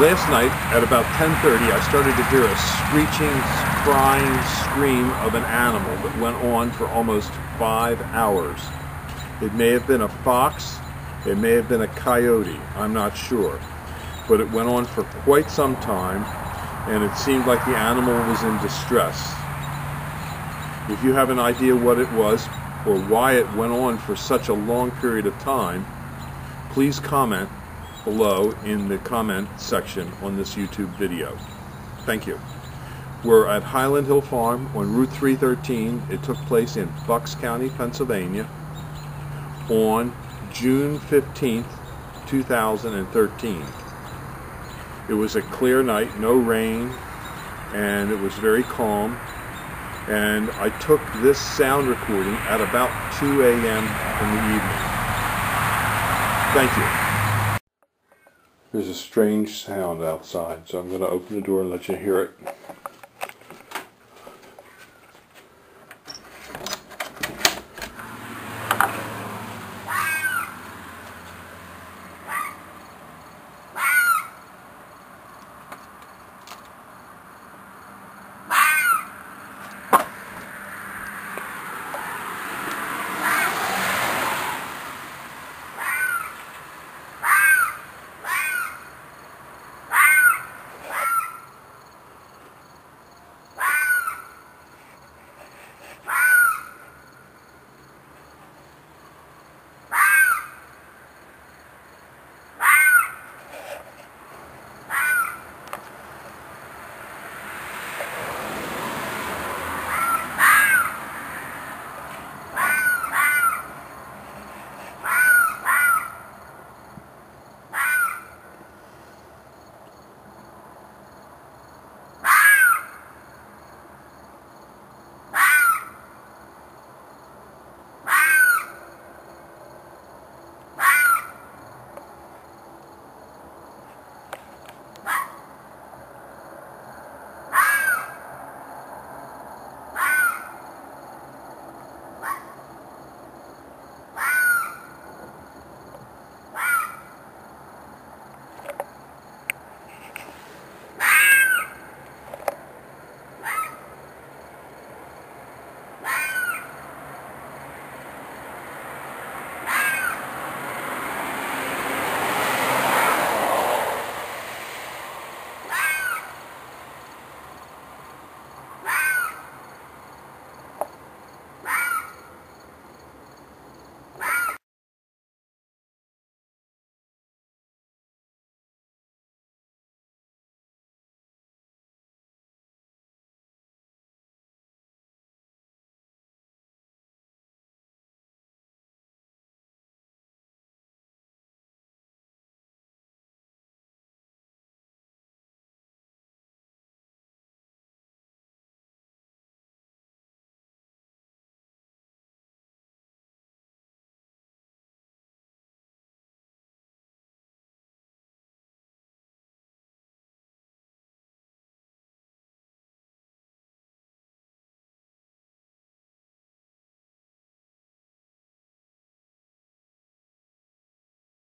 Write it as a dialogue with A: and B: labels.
A: Last night at about 10:30 I started to hear a screeching, crying scream of an animal that went on for almost 5 hours. It may have been a fox, it may have been a coyote, I'm not sure. But it went on for quite some time and it seemed like the animal was in distress. If you have an idea what it was or why it went on for such a long period of time, please comment below in the comment section on this YouTube video. Thank you. We're at Highland Hill Farm on Route 313. It took place in Bucks County, Pennsylvania on June 15th, 2013. It was a clear night, no rain, and it was very calm. And I took this sound recording at about 2 a.m. in the evening. Thank you. There's a strange sound outside, so I'm going to open the door and let you hear it.